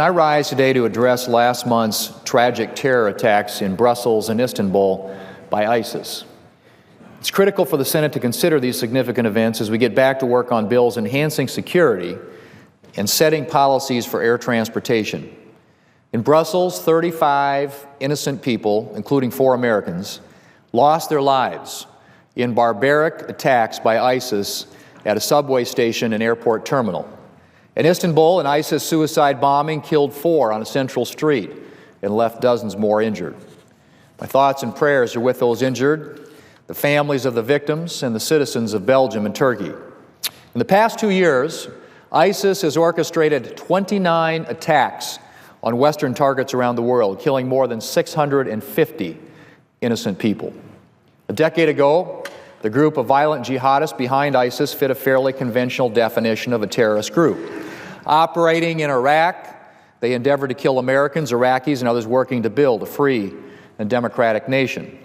I rise today to address last month's tragic terror attacks in Brussels and Istanbul by ISIS. It's critical for the Senate to consider these significant events as we get back to work on bills enhancing security and setting policies for air transportation. In Brussels, 35 innocent people, including 4 Americans, lost their lives in barbaric attacks by ISIS at a subway station and airport terminal. In Istanbul, an ISIS suicide bombing killed 4 on a central street and left dozens more injured. My thoughts and prayers are with those injured, the families of the victims, and the citizens of Belgium and Turkey. In the past 2 years, ISIS has orchestrated 29 attacks on Western targets around the world, killing more than 650 innocent people. A decade ago, the group of violent jihadists behind ISIS fit a fairly conventional definition of a terrorist group. Operating in Iraq, they endeavored to kill Americans, Iraqis, and others working to build a free and democratic nation.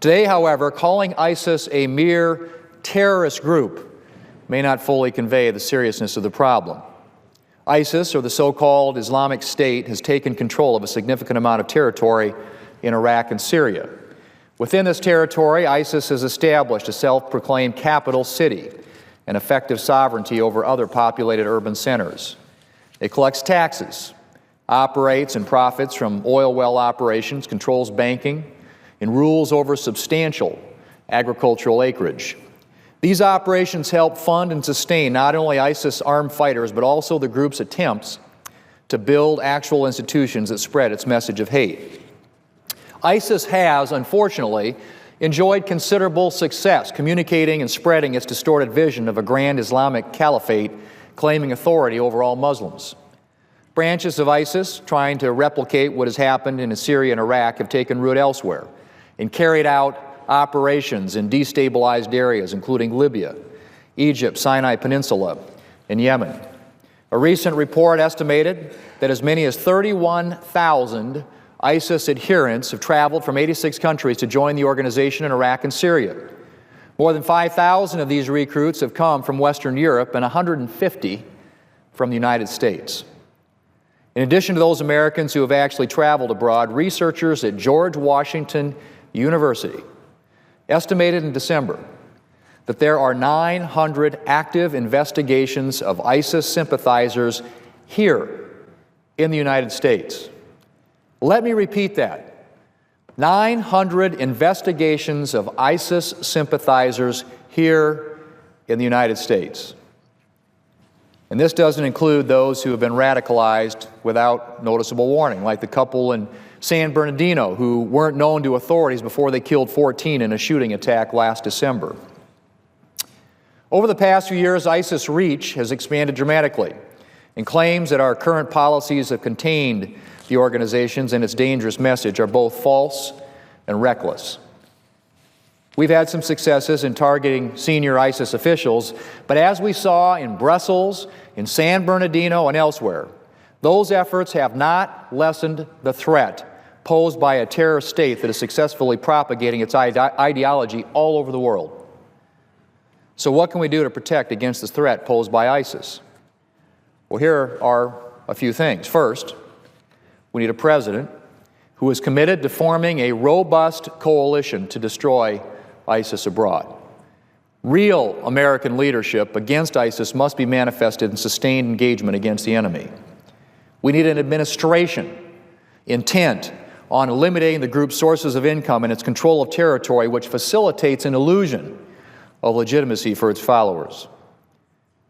Today, however, calling ISIS a mere terrorist group may not fully convey the seriousness of the problem. ISIS, or the so-called Islamic State, has taken control of a significant amount of territory in Iraq and Syria. Within this territory, ISIS has established a self-proclaimed capital city and effective sovereignty over other populated urban centers. It collects taxes, operates and profits from oil well operations, controls banking, and rules over substantial agricultural acreage. These operations help fund and sustain not only ISIS armed fighters, but also the group's attempts to build actual institutions that spread its message of hate. ISIS has, unfortunately, enjoyed considerable success communicating and spreading its distorted vision of a grand Islamic caliphate claiming authority over all Muslims. Branches of ISIS trying to replicate what has happened in Syria and Iraq have taken root elsewhere and carried out operations in destabilized areas, including Libya, Egypt, Sinai Peninsula, and Yemen. A recent report estimated that as many as 31,000 ISIS adherents have traveled from 86 countries to join the organization in Iraq and Syria. More than 5,000 of these recruits have come from Western Europe and 150 from the United States. In addition to those Americans who have actually traveled abroad, researchers at George Washington University estimated in December that there are 900 active investigations of ISIS sympathizers here in the United States. Let me repeat that. 900 investigations of ISIS sympathizers here in the United States. And this doesn't include those who have been radicalized without noticeable warning, like the couple in San Bernardino who weren't known to authorities before they killed 14 in a shooting attack last December. Over the past few years, ISIS reach has expanded dramatically, and claims that our current policies have contained the organizations and its dangerous message are both false and reckless. We've had some successes in targeting senior ISIS officials, but as we saw in Brussels, in San Bernardino, and elsewhere, those efforts have not lessened the threat posed by a terrorist state that is successfully propagating its ideology all over the world. So what can we do to protect against this threat posed by ISIS? Well, here are a few things. First, we need a president who is committed to forming a robust coalition to destroy ISIS abroad. Real American leadership against ISIS must be manifested in sustained engagement against the enemy. We need an administration intent on eliminating the group's sources of income and its control of territory, which facilitates an illusion of legitimacy for its followers.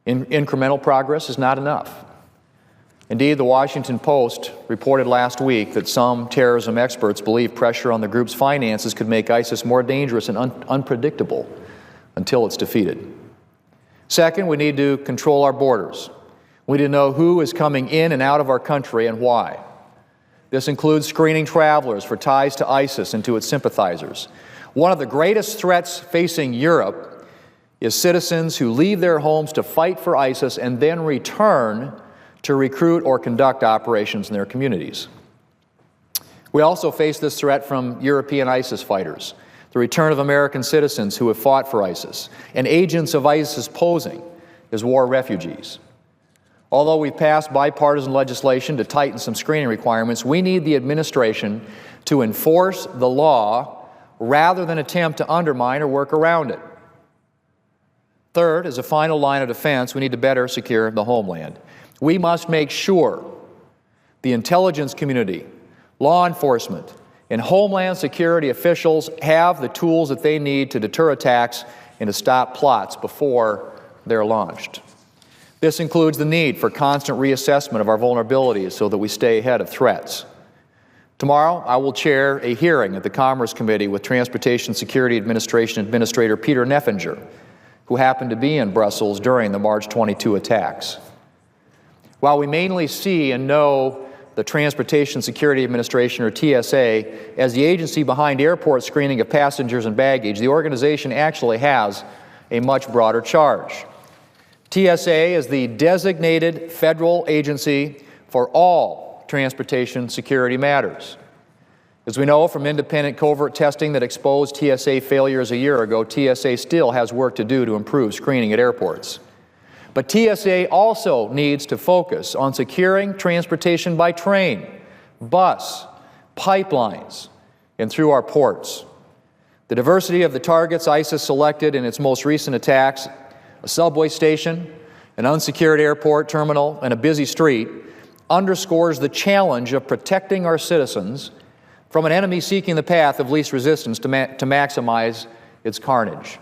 Incremental progress is not enough. Indeed, the Washington Post reported last week that some terrorism experts believe pressure on the group's finances could make ISIS more dangerous and unpredictable until it's defeated. Second, we need to control our borders. We need to know who is coming in and out of our country and why. This includes screening travelers for ties to ISIS and to its sympathizers. One of the greatest threats facing Europe is citizens who leave their homes to fight for ISIS and then return to recruit or conduct operations in their communities. We also face this threat from European ISIS fighters, the return of American citizens who have fought for ISIS, and agents of ISIS posing as war refugees. Although we've passed bipartisan legislation to tighten some screening requirements, we need the administration to enforce the law rather than attempt to undermine or work around it. Third, as a final line of defense, we need to better secure the homeland. We must make sure the intelligence community, law enforcement, and homeland security officials have the tools that they need to deter attacks and to stop plots before they're launched. This includes the need for constant reassessment of our vulnerabilities so that we stay ahead of threats. Tomorrow, I will chair a hearing at the Commerce Committee with Transportation Security Administration Administrator Peter Neffinger, who happened to be in Brussels during the March 22 attacks. While we mainly see and know the Transportation Security Administration, or TSA, as the agency behind airport screening of passengers and baggage, the organization actually has a much broader charge. TSA is the designated federal agency for all transportation security matters. As we know from independent covert testing that exposed TSA failures a year ago, TSA still has work to do to improve screening at airports. But TSA also needs to focus on securing transportation by train, bus, pipelines, and through our ports. The diversity of the targets ISIS selected in its most recent attacks, a subway station, an unsecured airport terminal, and a busy street, underscores the challenge of protecting our citizens from an enemy seeking the path of least resistance to maximize its carnage.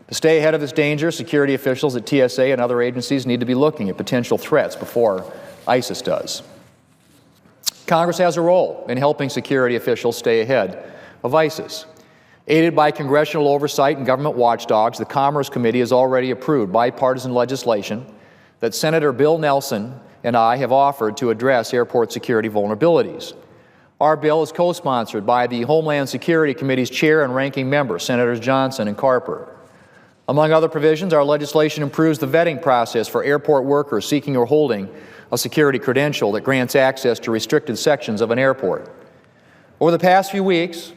To stay ahead of this danger, security officials at TSA and other agencies need to be looking at potential threats before ISIS does. Congress has a role in helping security officials stay ahead of ISIS. Aided by congressional oversight and government watchdogs, the Commerce Committee has already approved bipartisan legislation that Senator Bill Nelson and I have offered to address airport security vulnerabilities. Our bill is co-sponsored by the Homeland Security Committee's chair and ranking member, Senators Johnson and Carper. Among other provisions, our legislation improves the vetting process for airport workers seeking or holding a security credential that grants access to restricted sections of an airport. Over the past few weeks,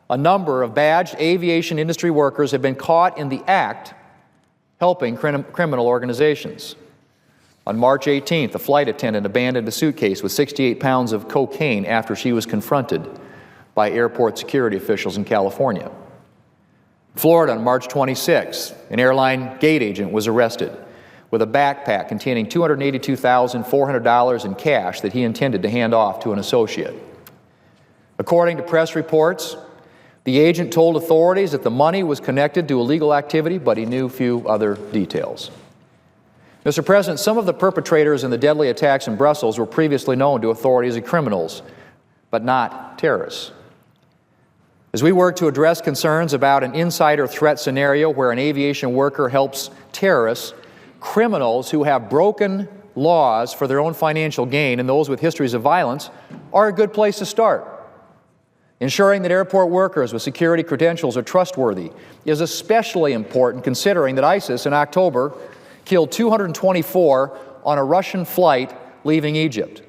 a number of badged aviation industry workers have been caught in the act helping criminal organizations. On March 18th, a flight attendant abandoned a suitcase with 68 pounds of cocaine after she was confronted by airport security officials in California. In Florida, on March 26th, an airline gate agent was arrested with a backpack containing $282,400 in cash that he intended to hand off to an associate. According to press reports, the agent told authorities that the money was connected to illegal activity, but he knew few other details. Mr. President, some of the perpetrators in the deadly attacks in Brussels were previously known to authorities as criminals, but not terrorists. As we work to address concerns about an insider threat scenario where an aviation worker helps terrorists, criminals who have broken laws for their own financial gain and those with histories of violence are a good place to start. Ensuring that airport workers with security credentials are trustworthy is especially important considering that ISIS in October killed 224 on a Russian flight leaving Egypt.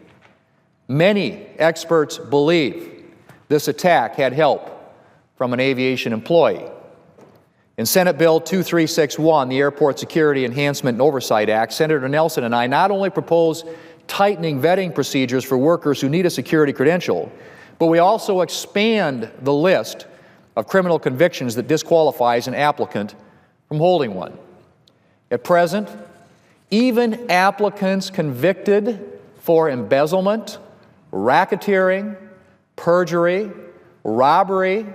Many experts believe this attack had help from an aviation employee. In Senate Bill 2361, the Airport Security Enhancement and Oversight Act, Senator Nelson and I not only propose tightening vetting procedures for workers who need a security credential, but we also expand the list of criminal convictions that disqualifies an applicant from holding one. At present, even applicants convicted for embezzlement, racketeering, perjury, robbery,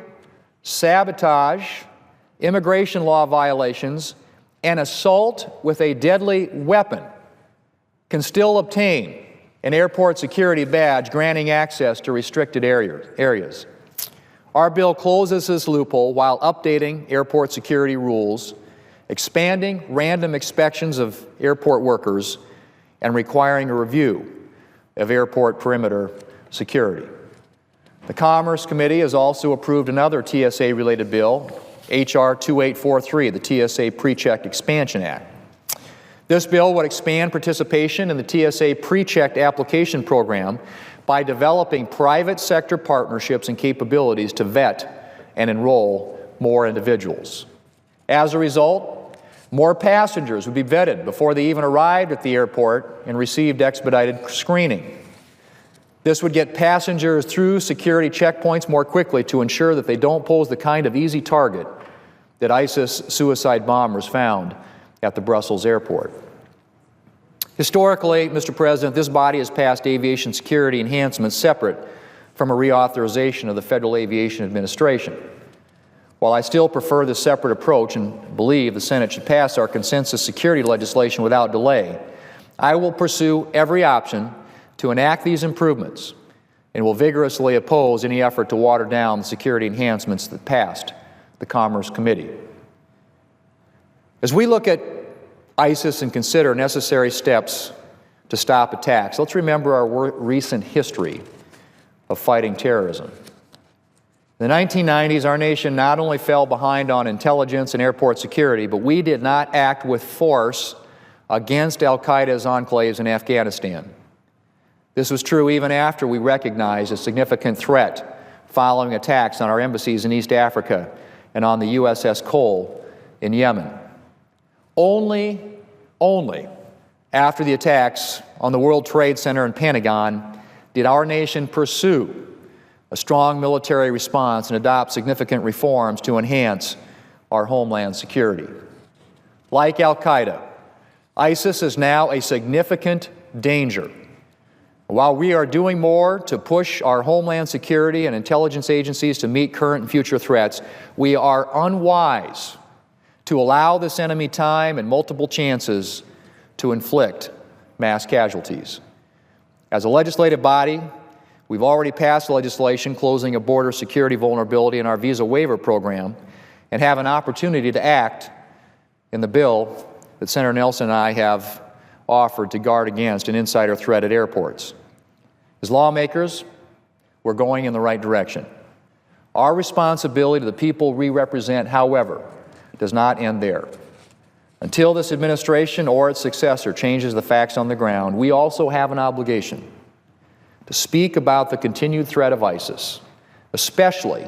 sabotage, immigration law violations, and assault with a deadly weapon can still obtain an airport security badge granting access to restricted areas. Our bill closes this loophole while updating airport security rules, expanding random inspections of airport workers, and requiring a review of airport perimeter security. The Commerce Committee has also approved another TSA-related bill, H.R. 2843, the TSA PreCheck Expansion Act. This bill would expand participation in the TSA PreChecked application program by developing private sector partnerships and capabilities to vet and enroll more individuals. As a result, More passengers would be vetted before they even arrived at the airport and received expedited screening. This would get passengers through security checkpoints more quickly to ensure that they don't pose the kind of easy target that ISIS suicide bombers found at the Brussels airport. Historically, Mr. President, this body has passed aviation security enhancements separate from a reauthorization of the Federal Aviation Administration. While I still prefer this separate approach and believe the Senate should pass our consensus security legislation without delay, I will pursue every option to enact these improvements and will vigorously oppose any effort to water down the security enhancements that passed the Commerce Committee. As we look at ISIS and consider necessary steps to stop attacks, let's remember our recent history of fighting terrorism. In the 1990s, our nation not only fell behind on intelligence and airport security, but we did not act with force against al-Qaeda's enclaves in Afghanistan. This was true even after we recognized a significant threat following attacks on our embassies in East Africa and on the USS Cole in Yemen. Only after the attacks on the World Trade Center and Pentagon did our nation pursue a strong military response and adopt significant reforms to enhance our homeland security. Like al-Qaeda, ISIS is now a significant danger. While we are doing more to push our homeland security and intelligence agencies to meet current and future threats, we are unwise to allow this enemy time and multiple chances to inflict mass casualties. As a legislative body, we've already passed legislation closing a border security vulnerability in our visa waiver program and have an opportunity to act in the bill that Senator Nelson and I have offered to guard against an insider threat at airports. As lawmakers, we're going in the right direction. Our responsibility to the people we represent, however, does not end there. Until this administration or its successor changes the facts on the ground, we also have an obligation to speak about the continued threat of ISIS, especially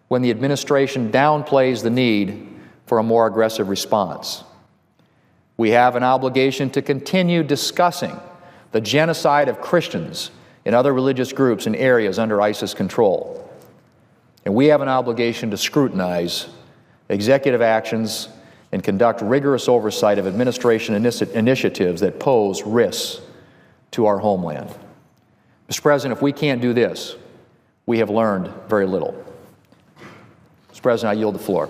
when the administration downplays the need for a more aggressive response. We have an obligation to continue discussing the genocide of Christians and other religious groups in areas under ISIS control. And we have an obligation to scrutinize executive actions and conduct rigorous oversight of administration initiatives that pose risks to our homeland. Mr. President, if we can't do this, we have learned very little. Mr. President, I yield the floor.